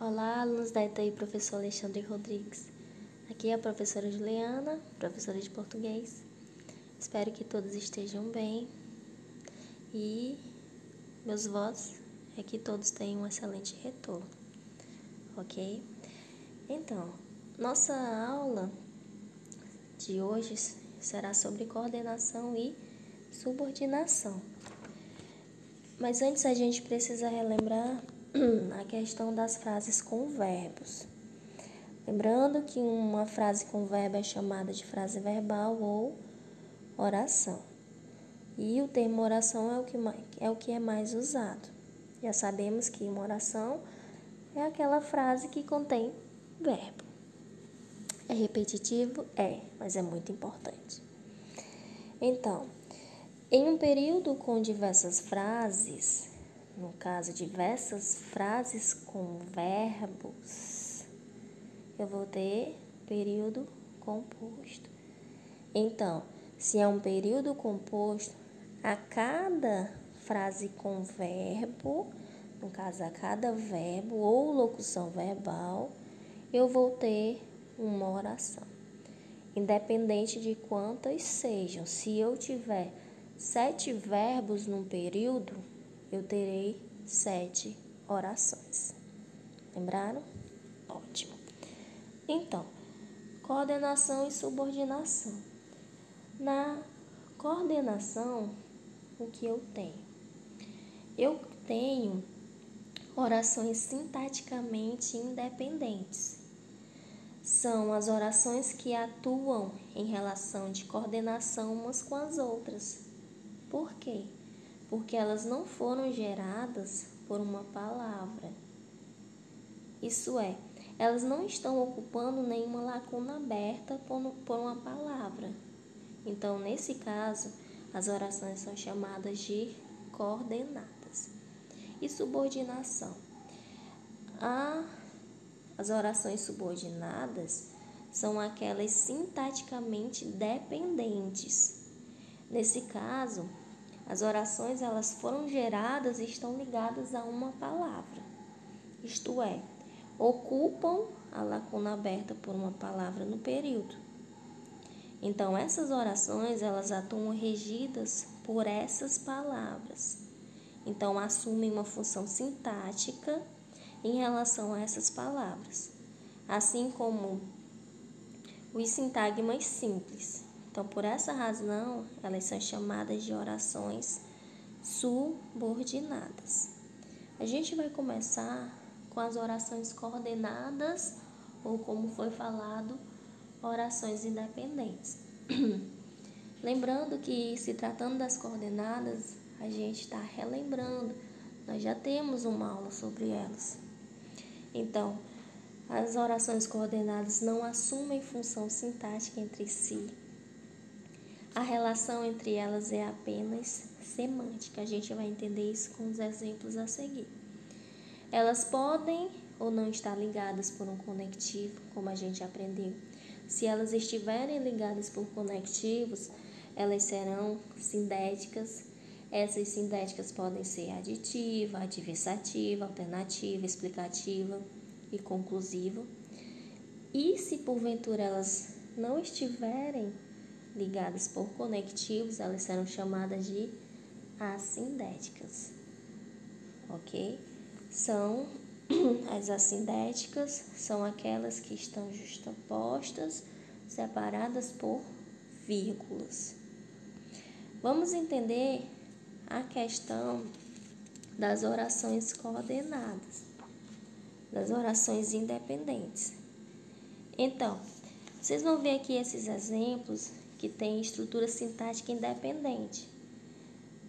Olá, alunos da ETI, professor Alexandre Rodrigues. Aqui é a professora Juliana, professora de português. Espero que todos estejam bem e meus votos é que todos tenham um excelente retorno, ok? Então, nossa aula de hoje será sobre coordenação e subordinação. Mas antes a gente precisa relembrar a questão das frases com verbos. Lembrando que uma frase com verbo é chamada de frase verbal ou oração. E o termo oração é o que é mais usado. Já sabemos que uma oração é aquela frase que contém verbo. É repetitivo? É, mas é muito importante. Então, em um período com diversas frases, no caso, diversas frases com verbos, eu vou ter período composto. Então, se é um período composto, a cada frase com verbo, no caso, a cada verbo ou locução verbal, eu vou ter uma oração. Independente de quantas sejam, se eu tiver 7 verbos num período, eu terei 7 orações. Lembraram? Ótimo. Então, coordenação e subordinação. Na coordenação, o que eu tenho? Eu tenho orações sintaticamente independentes. São as orações que atuam em relação de coordenação umas com as outras. Por quê? Porque elas não foram geradas por uma palavra. Isso é, elas não estão ocupando nenhuma lacuna aberta por uma palavra. Então, nesse caso, as orações são chamadas de coordenadas. E subordinação. As orações subordinadas são aquelas sintaticamente dependentes. Nesse caso, as orações elas foram geradas e estão ligadas a uma palavra. Isto é, ocupam a lacuna aberta por uma palavra no período. Então, essas orações elas atuam regidas por essas palavras. Então, assumem uma função sintática em relação a essas palavras, assim como os sintagmas simples. Então, por essa razão, elas são chamadas de orações subordinadas. A gente vai começar com as orações coordenadas, ou como foi falado, orações independentes. Lembrando que, se tratando das coordenadas, a gente está relembrando, nós já temos uma aula sobre elas. Então, as orações coordenadas não assumem função sintática entre si. A relação entre elas é apenas semântica. A gente vai entender isso com os exemplos a seguir. Elas podem ou não estar ligadas por um conectivo, como a gente aprendeu. Se elas estiverem ligadas por conectivos, elas serão sindéticas. Essas sindéticas podem ser aditiva, adversativa, alternativa, explicativa e conclusiva. E se porventura elas não estiverem ligadas por conectivos, elas serão chamadas de assindéticas, ok? As assindéticas são aquelas que estão justapostas, separadas por vírgulas. Vamos entender a questão das orações coordenadas, das orações independentes. Então, vocês vão ver aqui esses exemplos que têm estrutura sintática independente.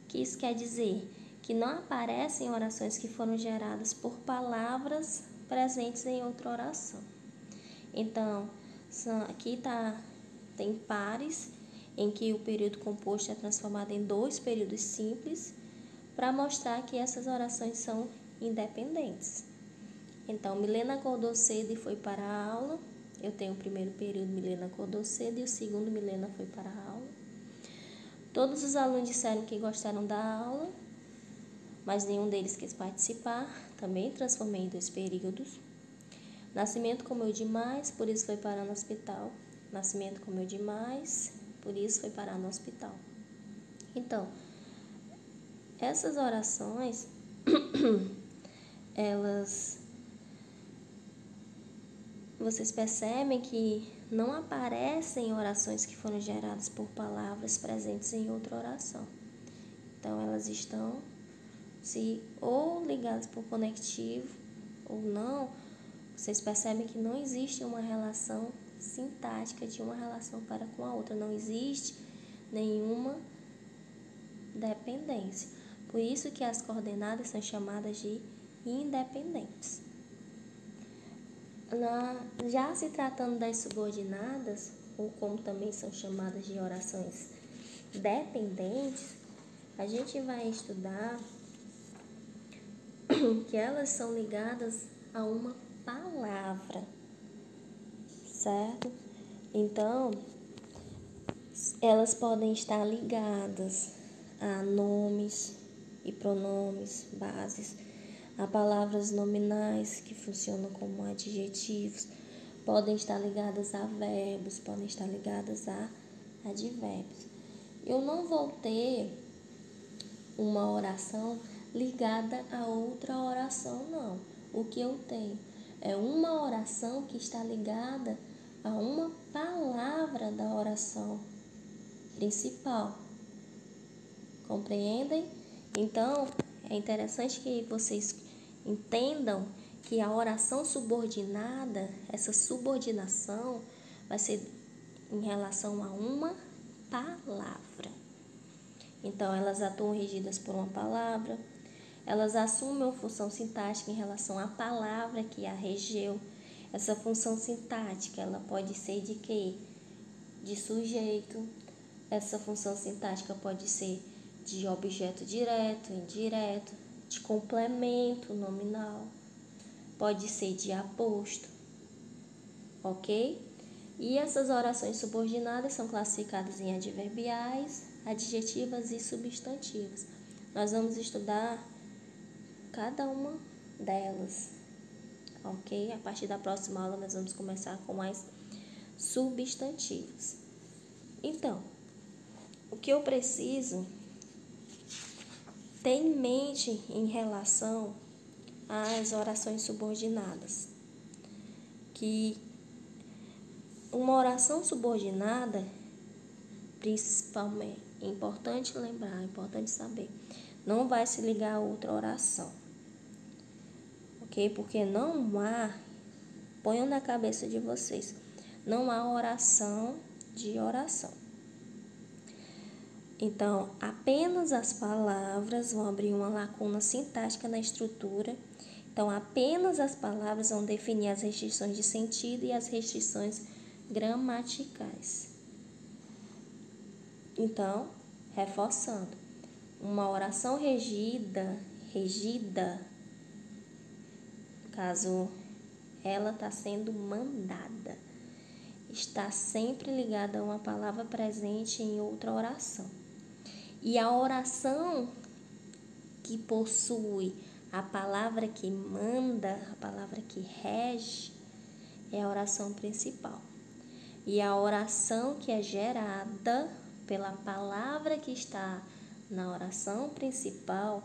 O que isso quer dizer? Que não aparecem orações que foram geradas por palavras presentes em outra oração. Então, aqui tem pares em que o período composto é transformado em 2 períodos simples, para mostrar que essas orações são independentes. Então, Milena acordou cedo e foi para a aula. Eu tenho o primeiro período, Milena acordou cedo, e o segundo, Milena foi para a aula. Todos os alunos disseram que gostaram da aula, mas nenhum deles quis participar. Também transformei em 2 períodos. Nascimento comeu demais, por isso foi parar no hospital. Nascimento comeu demais, por isso foi parar no hospital. Então, essas orações, vocês percebem que não aparecem orações que foram geradas por palavras presentes em outra oração. Então, elas estão ou ligadas por conectivo ou não. Vocês percebem que não existe uma relação sintática de uma relação para com a outra. Não existe nenhuma dependência. Por isso que as coordenadas são chamadas de independentes. Já se tratando das subordinadas, ou como também são chamadas de orações dependentes, a gente vai estudar que elas são ligadas a uma palavra, certo? Então, elas podem estar ligadas a nomes e pronomes, bases, a palavras nominais que funcionam como adjetivos, podem estar ligadas a verbos, podem estar ligadas a advérbios. Eu não vou ter uma oração ligada a outra oração, não. O que eu tenho é uma oração que está ligada a uma palavra da oração principal. Compreendem? Então, é interessante que vocês entendam que a oração subordinada, essa subordinação, vai ser em relação a uma palavra. Então, elas atuam regidas por uma palavra, elas assumem uma função sintática em relação à palavra que a regeu. Essa função sintática, ela pode ser de quê? De sujeito. Essa função sintática pode ser de objeto direto, indireto, de complemento nominal, pode ser de aposto, ok? E essas orações subordinadas são classificadas em adverbiais, adjetivas e substantivas. Nós vamos estudar cada uma delas, ok? A partir da próxima aula nós vamos começar com as substantivas. Então, o que eu preciso ter em mente em relação às orações subordinadas, que uma oração subordinada, principalmente, é importante lembrar, é importante saber, não vai se ligar a outra oração, ok? Porque não há, ponham na cabeça de vocês, não há oração de oração. Então, apenas as palavras vão abrir uma lacuna sintática na estrutura. Então, apenas as palavras vão definir as restrições de sentido e as restrições gramaticais. Então, reforçando, uma oração regida, caso ela está sendo mandada, está sempre ligada a uma palavra presente em outra oração. E a oração que possui a palavra que manda, a palavra que rege, é a oração principal. E a oração que é gerada pela palavra que está na oração principal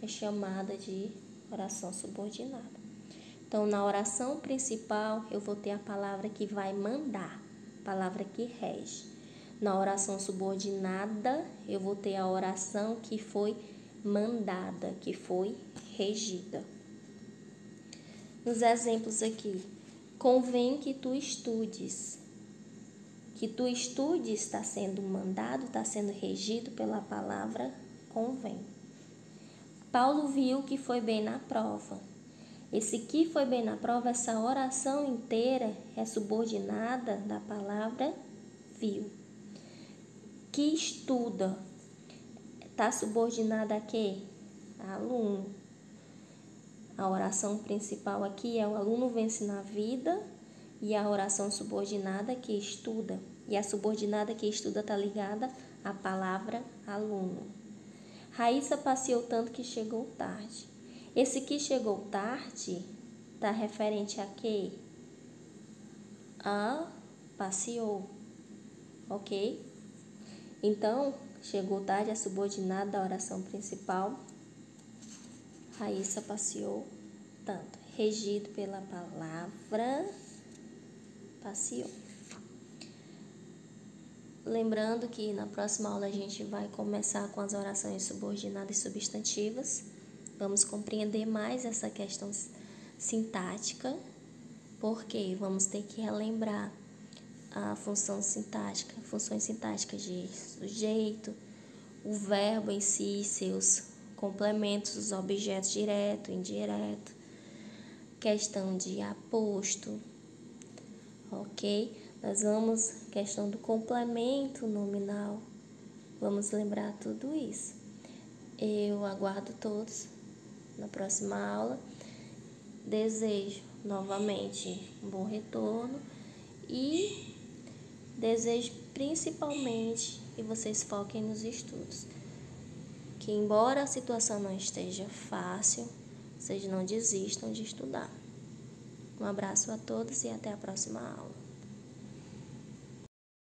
é chamada de oração subordinada. Então, na oração principal, eu vou ter a palavra que vai mandar, a palavra que rege. Na oração subordinada, eu vou ter a oração que foi mandada, que foi regida. Nos exemplos aqui, convém que tu estudes. Que tu estudes está sendo mandado, está sendo regido pela palavra convém. Paulo viu que foi bem na prova. Esse que foi bem na prova, essa oração inteira é subordinada da palavra viu. Que estuda, está subordinada a quê? A aluno. A oração principal aqui é o aluno vence na vida e a oração subordinada que estuda. E a subordinada que estuda está ligada à palavra aluno. Raíssa passeou tanto que chegou tarde. Esse que chegou tarde está referente a quê? passeou, ok? Então, chegou tarde, é subordinado da oração principal. Raíssa passeou tanto, regido pela palavra passeou. Lembrando que na próxima aula a gente vai começar com as orações subordinadas e substantivas. Vamos compreender mais essa questão sintática, porque vamos ter que relembrar a função sintática, funções sintáticas de sujeito, o verbo em si, seus complementos, os objetos direto, indireto, questão de aposto, ok? Nós vamos, questão do complemento nominal, vamos lembrar tudo isso. Eu aguardo todos na próxima aula. Desejo novamente um bom retorno e desejo principalmente que vocês foquem nos estudos. Que embora a situação não esteja fácil, vocês não desistam de estudar. Um abraço a todos e até a próxima aula.